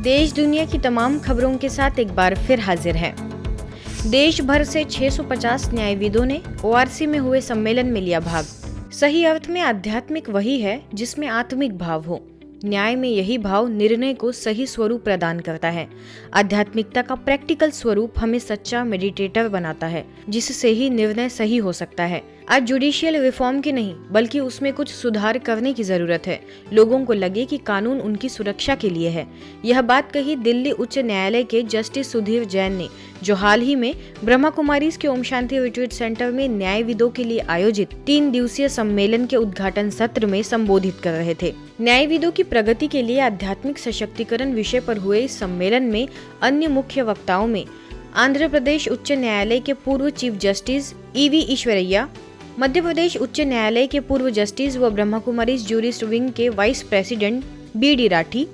देश दुनिया की तमाम खबरों के साथ एक बार फिर हाजिर हैं। देश भर से 650 न्यायविदों ने ओआरसी में हुए सम्मेलन में लिया भाग। सही अर्थ में आध्यात्मिक वही है जिसमें आत्मिक भाव हो। न्याय में यही भाव निर्णय को सही स्वरूप प्रदान करता है। आध्यात्मिकता का प्रैक्टिकल स्वरूप हमें सच्चा मेडिटेटर बनाता है, जिससे ही निर्णय सही हो सकता है। आज जुडिशियल रिफॉर्म की नहीं बल्कि उसमें कुछ सुधार करने की जरूरत है। लोगों को लगे कि कानून उनकी सुरक्षा के लिए है। यह बात कही दिल्ली उच्च न्यायालय के जस्टिस सुधीर जैन ने, जो हाल ही में ब्रह्मा कुमारीज के ओम शांति रिट्रीट सेंटर में न्यायविदों के लिए आयोजित 3 दिवसीय सम्मेलन के उद्घाटन सत्र में संबोधित कर रहे थे। न्यायविदों की प्रगति के लिए आध्यात्मिक सशक्तिकरण विषय पर हुए इस सम्मेलन में अन्य मुख्य वक्ताओं में आंध्र प्रदेश उच्च न्यायालय के पूर्व chief justice E V Eswaraiah, Madhya Pradesh उच्च न्यायालय के पूर्व जस्टिस व ब्रह्मा कुमारीज जूरिस्ट विंग के vice president B D. Rathi,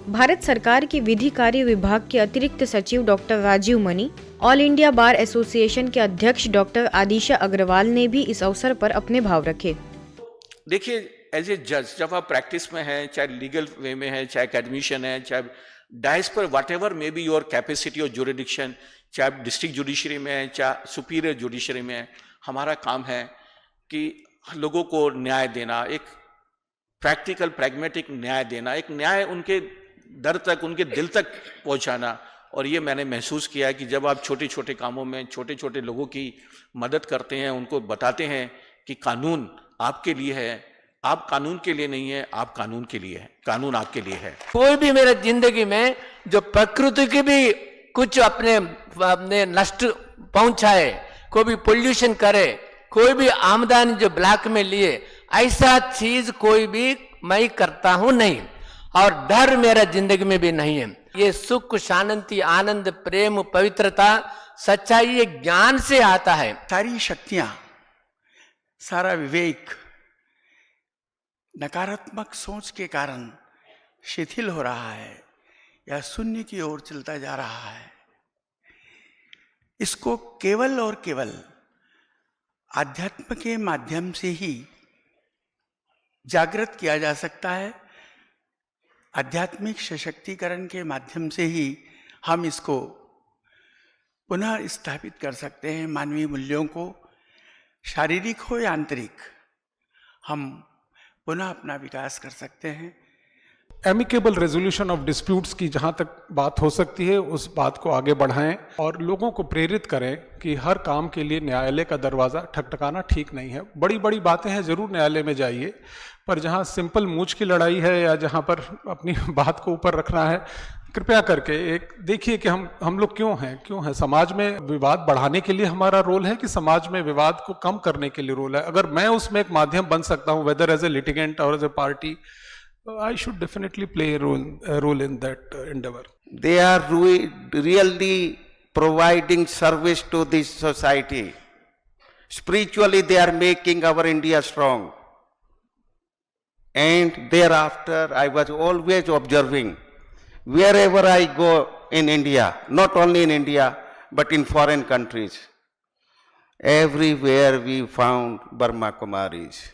Bharat सरकार के विधि कार्य विभाग के अतिरिक्त सचिव doctor Rajiv Mani, all India bar association के अध्यक्ष डॉक्टर आदिशा अग्रवाल ने भी इस अवसर पर अपने भाव रखे। देखिए, एज ए जज जब आप प्रैक्टिस में हैं, चाहे लीगल वे में है, चाहे एकेडमिशियन है, चाहे डाइस पर what ever may be your capacity और जुरिडिक्शन, चाहे आप डिस्ट्रिक्ट जुडिशरी में है, चाहे सुपीरियर जुडिशरी में है, हमारा काम है कि लोगों को न्याय देना, एक प्रैक्टिकल प्रैग्मेटिक न्याय देना, एक न्याय उनके दर तक, उनके दिल तक पहुंचाना। और ये मैंने महसूस किया है कि जब आप छोटे छोटे कामों में छोटे छोटे लोगों की मदद करते हैं, उनको बताते हैं कि कानून आपके लिए है, आप कानून के लिए नहीं है, आप कानून के लिए है, कानून आपके लिए है। कोई भी मेरे जिंदगी में जो प्रकृति की भी कुछ अपने नष्ट पहुंचाए, कोई भी पोल्यूशन करे, कोई भी आमदनी जो ब्लैक में लिए, ऐसा चीज कोई भी मैं करता हूं नहीं, और डर मेरा जिंदगी में भी नहीं है। ये सुख, शांति, आनंद, प्रेम, पवित्रता, सच्चाई ये ज्ञान से आता है। सारी शक्तियां, सारा विवेक नकारात्मक सोच के कारण शिथिल हो रहा है या शून्य की ओर चलता जा रहा है। इसको केवल और केवल आध्यात्म के माध्यम से ही जागृत किया जा सकता है। आध्यात्मिक सशक्तिकरण के माध्यम से ही हम इसको पुनः स्थापित कर सकते हैं। मानवीय मूल्यों को, शारीरिक हो या आंतरिक, हम पुनः अपना विकास कर सकते हैं। एमिकेबल रेजोल्यूशन ऑफ डिस्प्यूट्स की जहाँ तक बात हो सकती है उस बात को आगे बढ़ाएं और लोगों को प्रेरित करें कि हर काम के लिए न्यायालय का दरवाज़ा ठकठकाना ठीक नहीं है। बड़ी बड़ी बातें हैं, ज़रूर न्यायालय में जाइए, पर जहाँ सिंपल मूंछ की लड़ाई है या जहाँ पर अपनी बात को ऊपर रखना है, कृपया करके एक देखिए कि हम लोग क्यों हैं। समाज में विवाद बढ़ाने के लिए हमारा रोल है कि समाज में विवाद को कम करने के लिए रोल है। अगर मैं उसमें एक माध्यम बन सकता हूँ, वेदर एज ए लिटिगेंट और as a party, I should definitely play a role in that endeavor. They are really providing service to this society. Spiritually, they are making our India strong. And thereafter, I was always observing wherever I go in India, not only in India, but in foreign countries. Everywhere we found Brahma Kumaris.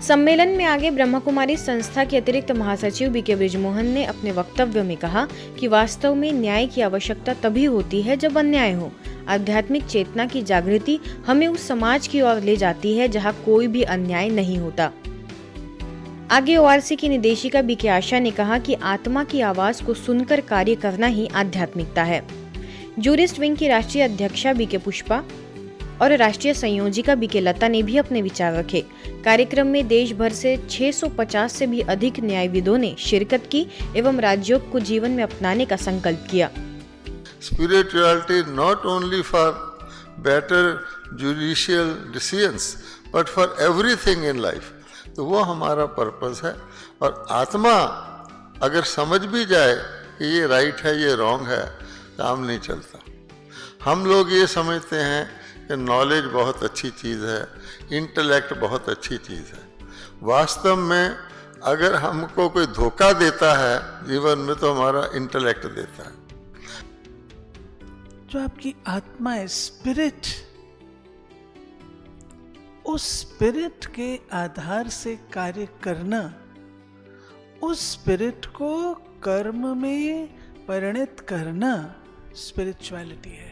सम्मेलन में आगे ब्रह्मा कुमारी संस्था के अतिरिक्त महासचिव BK. Brijmohan ने अपने वक्तव्य में कहा कि वास्तव में न्याय की आवश्यकता तभी होती है जब अन्याय हो। आध्यात्मिक चेतना की जागृति हमें उस समाज की ओर ले जाती है जहां कोई भी अन्याय नहीं होता। आगे ओआरसी की निदेशिका बी.के. आशा ने कहा कि आत्मा की आवाज को सुनकर कार्य करना ही आध्यात्मिकता है। जूरिस्ट विंग की राष्ट्रीय अध्यक्षा बी.के. पुष्पा और राष्ट्रीय संयोजिका बी.के. लता ने भी अपने विचार रखे। कार्यक्रम में देश भर से 650 से भी अधिक न्यायविदों ने शिरकत की एवं राजयोग को जीवन में अपनाने का संकल्प किया। Spirituality not only for better judicial decisions but for everything in life, तो वो हमारा पर्पस है। और आत्मा अगर समझ भी जाए कि ये राइट है, ये रॉन्ग है, काम नहीं चलता। हम लोग ये समझते हैं कि नॉलेज बहुत अच्छी चीज़ है, इंटेलेक्ट बहुत अच्छी चीज़ है। वास्तव में अगर हमको कोई धोखा देता है जीवन में तो हमारा इंटेलेक्ट देता है। जो आपकी आत्मा है, स्पिरिट, उस स्पिरिट के आधार से कार्य करना, उस स्पिरिट को कर्म में परिणत करना स्पिरिचुअलिटी है।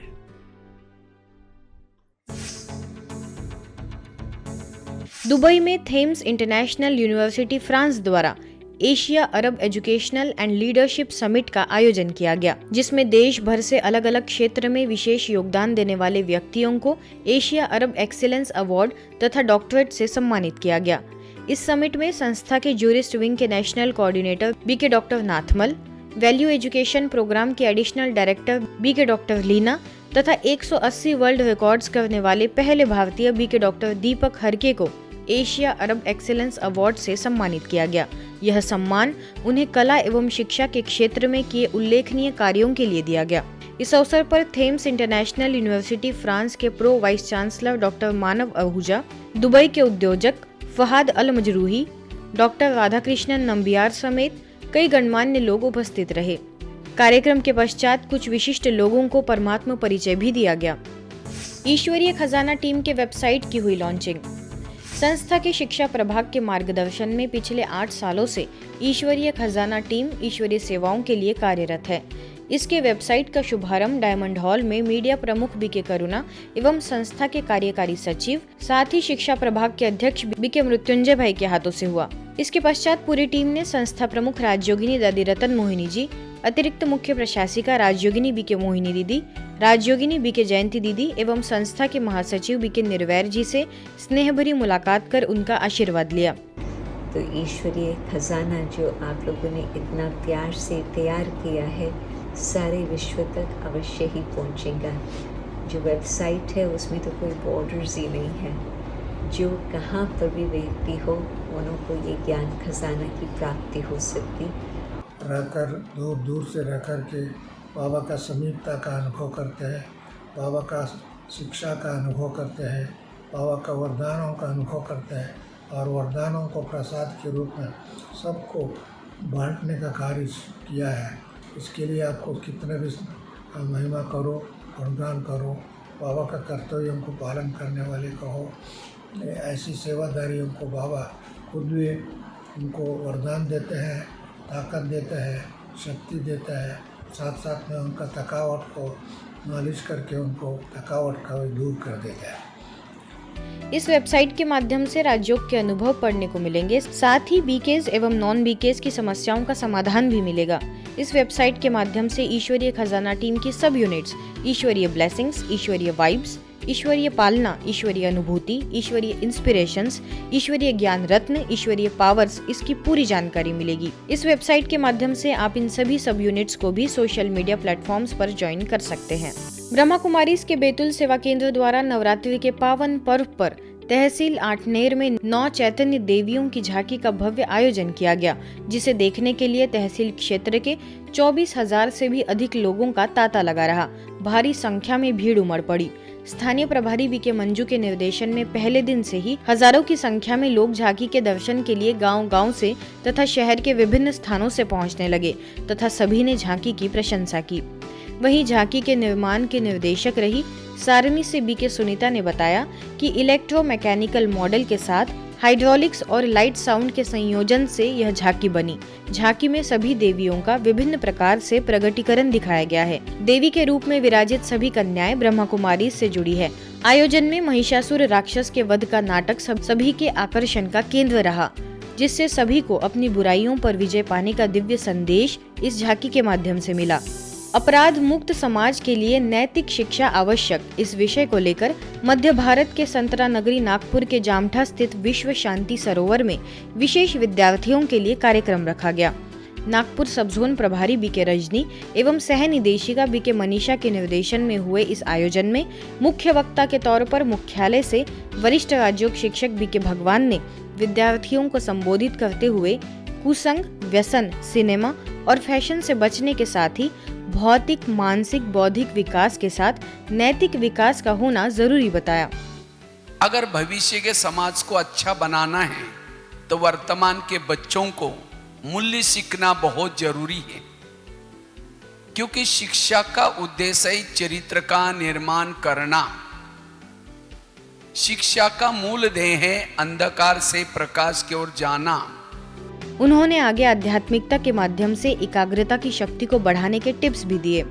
दुबई में थेम्स इंटरनेशनल यूनिवर्सिटी फ्रांस द्वारा Asia Arab educational and leadership summit का आयोजन किया गया, जिसमें देश भर से अलग अलग क्षेत्र में विशेष योगदान देने वाले व्यक्तियों को एशिया अरब एक्सीलेंस अवार्ड तथा डॉक्टरेट से सम्मानित किया गया। इस समिट में संस्था के जूरिस्ट विंग के national coordinator BK doctor Nathmal, value education programme के additional director BK doctor Leena तथा 180 वर्ल्ड रिकॉर्ड्स करने वाले पहले भारतीय बीके डॉक्टर दीपक हरके को एशिया अरब एक्सीलेंस अवार्ड से सम्मानित किया गया। यह सम्मान उन्हें कला एवं शिक्षा के क्षेत्र में किए उल्लेखनीय कार्यों के लिए दिया गया। इस अवसर पर थेम्स इंटरनेशनल यूनिवर्सिटी फ्रांस के प्रो वाइस चांसलर डॉक्टर मानव आहूजा, दुबई के उद्योजक फहाद अल मजरूही, डॉक्टर राधाकृष्णन नंबियार समेत कई गणमान्य लोग उपस्थित रहे। कार्यक्रम के पश्चात कुछ विशिष्ट लोगों को परमात्मा परिचय भी दिया गया। ईश्वरीय खजाना टीम के वेबसाइट की हुई लॉन्चिंग। संस्था के शिक्षा प्रभाग के मार्गदर्शन में पिछले 8 सालों से ईश्वरीय खजाना टीम ईश्वरीय सेवाओं के लिए कार्यरत है। इसके वेबसाइट का शुभारंभ डायमंड हॉल में मीडिया प्रमुख बीके करुणा एवं संस्था के कार्यकारी सचिव साथ ही शिक्षा प्रभाग के अध्यक्ष बीके मृत्युंजय भाई के हाथों से हुआ। इसके पश्चात पूरी टीम ने संस्था प्रमुख राजयोगिनी दादी रतन मोहिनी जी, अतिरिक्त मुख्य प्रशासिका राजयोगिनी बीके मोहिनी दीदी, राजयोगिनी बीके जयंती दीदी एवं संस्था के महासचिव बीके निर्वैर जी से स्नेह भरी मुलाकात कर उनका आशीर्वाद लिया। तो ईश्वरीय खजाना जो आप लोगों ने इतना प्यार से तैयार किया है, सारे विश्व तक अवश्य ही पहुंचेगा। जो वेबसाइट है उसमें तो कोई बॉर्डर्स ही नहीं है। जो कहाँ पर भी व्यक्ति हो, उनको ये ज्ञान खजाना की प्राप्ति हो सकती। रहकर दूर दूर से रह कर के बाबा का समीपता का अनुभव करते हैं, बाबा का शिक्षा का अनुभव करते हैं, बाबा का वरदानों का अनुभव करते हैं और वरदानों को प्रसाद के रूप में सबको बांटने का कार्य किया है। इसके लिए आपको कितने भी महिमा करो, गुणगान करो, बाबा का कर्तव्यों को पालन करने वाले कहो, ऐसी सेवादारियों को बाबा खुद भी उनको वरदान देते हैं, ताकत देते हैं, शक्ति देते हैं, साथ साथ में उनका थकावट को मालिश करके उनको थकावट का दूर कर देते हैं। इस वेबसाइट के माध्यम से राजयोग के अनुभव पढ़ने को मिलेंगे, साथ ही बीकेज एवं नॉन बीकेज की समस्याओं का समाधान भी मिलेगा। इस वेबसाइट के माध्यम से ईश्वरीय खजाना टीम की सब यूनिट्स ईश्वरीय ब्लेसिंग्स, ईश्वरीय वाइब्स, ईश्वरीय पालना, ईश्वरीय अनुभूति, ईश्वरीय इंस्पिरेशंस, ईश्वरीय ज्ञान रत्न, ईश्वरीय पावर्स, इसकी पूरी जानकारी मिलेगी। इस वेबसाइट के माध्यम से आप इन सभी सब यूनिट्स को भी सोशल मीडिया प्लेटफॉर्म्स पर ज्वाइन कर सकते हैं। ब्रह्मा कुमारीज के बैतुल सेवा केंद्र द्वारा नवरात्रि के पावन पर्व पर तहसील आठनेर में 9 चैतन्य देवियों की झांकी का भव्य आयोजन किया गया, जिसे देखने के लिए तहसील क्षेत्र के 24,000 से भी अधिक लोगों का तांता लगा रहा। भारी संख्या में भीड़ उमड़ पड़ी। स्थानीय प्रभारी बीके मंजू के निर्देशन में पहले दिन से ही हजारों की संख्या में लोग झांकी के दर्शन के लिए गांव-गांव से तथा शहर के विभिन्न स्थानों से पहुंचने लगे तथा सभी ने झांकी की प्रशंसा की। वहीं झांकी के निर्माण के निर्देशक रही सारणी से बीके सुनीता ने बताया कि इलेक्ट्रोमैकेनिकल मॉडल के साथ हाइड्रोलिक्स और लाइट साउंड के संयोजन से यह झांकी बनी। झांकी में सभी देवियों का विभिन्न प्रकार से प्रगटीकरण दिखाया गया है। देवी के रूप में विराजित सभी कन्याएं ब्रह्मा कुमारी से जुड़ी है। आयोजन में महिषासुर राक्षस के वध का नाटक सभी के आकर्षण का केंद्र रहा, जिससे सभी को अपनी बुराइयों पर विजय पाने का दिव्य संदेश इस झांकी के माध्यम से मिला। अपराध मुक्त समाज के लिए नैतिक शिक्षा आवश्यक, इस विषय को लेकर मध्य भारत के संतरा नगरी नागपुर के जामठा स्थित विश्व शांति सरोवर में विशेष विद्यार्थियों के लिए कार्यक्रम रखा गया। नागपुर सब जोन प्रभारी बीके रजनी एवं सह निदेशिका बीके मनीषा के निर्देशन में हुए इस आयोजन में मुख्य वक्ता के तौर पर मुख्यालय से वरिष्ठ राजयोग शिक्षक बीके भगवान ने विद्यार्थियों को संबोधित करते हुए कुसंग, व्यसन, सिनेमा और फैशन से बचने के साथ ही भौतिक, मानसिक, बौद्धिक विकास के साथ नैतिक विकास का होना जरूरी बताया। अगर भविष्य के समाज को अच्छा बनाना है तो वर्तमान के बच्चों को मूल्य सीखना बहुत जरूरी है, क्योंकि शिक्षा का उद्देश्य ही चरित्र का निर्माण करना। शिक्षा का मूल ध्येय है अंधकार से प्रकाश की ओर जाना। उन्होंने आगे आध्यात्मिकता के माध्यम से एकाग्रता की शक्ति को बढ़ाने के टिप्स भी दिए।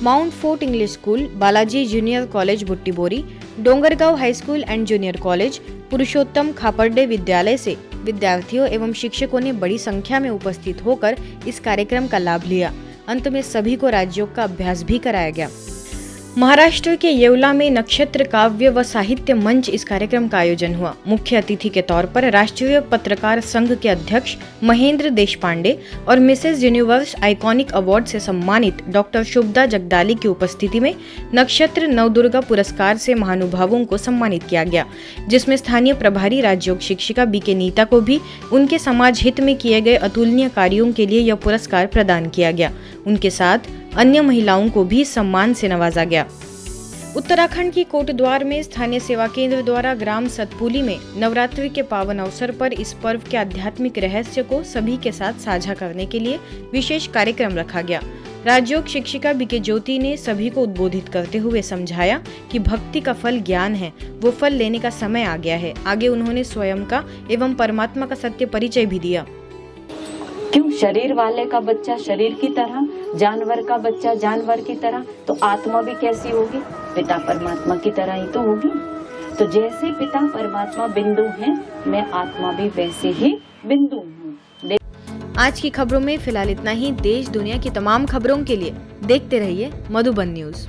Mount fort English school, Balaji junior college Butibori, Dongargaon high school and junior college, Purushottam Khaparde Vidyalaya से विद्यार्थियों एवं शिक्षकों ने बड़ी संख्या में उपस्थित होकर इस कार्यक्रम का लाभ लिया। अंत में सभी को राजयोग का अभ्यास भी कराया गया। महाराष्ट्र के येवला में नक्षत्र काव्य व साहित्य मंच इस कार्यक्रम का आयोजन हुआ। मुख्य अतिथि के तौर पर राष्ट्रीय पत्रकार संघ के अध्यक्ष महेंद्र देशपांडे और मिसेस यूनिवर्स आइकॉनिक अवार्ड से सम्मानित डॉक्टर शुभदा जगदाली की उपस्थिति में नक्षत्र नवदुर्गा पुरस्कार से महानुभावों को सम्मानित किया गया, जिसमें स्थानीय प्रभारी राजयोग शिक्षिका बीके नीता को भी उनके समाज हित में किए गए अतुलनीय कार्यों के लिए यह पुरस्कार प्रदान किया गया। उनके साथ अन्य महिलाओं को भी सम्मान से नवाजा गया। उत्तराखंड की कोटद्वार में स्थानीय सेवा केंद्र द्वारा ग्राम सतपुली में नवरात्रि के पावन अवसर पर इस पर्व के आध्यात्मिक रहस्य को सभी के साथ साझा करने के लिए विशेष कार्यक्रम रखा गया। राजयोग शिक्षिका बीके ज्योति ने सभी को उद्बोधित करते हुए समझाया कि भक्ति का फल ज्ञान है, वो फल लेने का समय आ गया है। आगे उन्होंने स्वयं का एवं परमात्मा का सत्य परिचय भी दिया। क्यों शरीर वाले का बच्चा शरीर की तरह, जानवर का बच्चा जानवर की तरह, तो आत्मा भी कैसी होगी? पिता परमात्मा की तरह ही तो होगी। तो जैसे पिता परमात्मा बिंदु हैं, मैं आत्मा भी वैसे ही बिंदु हूँ। आज की खबरों में फिलहाल इतना ही। देश दुनिया की तमाम खबरों के लिए देखते रहिए मधुबन न्यूज।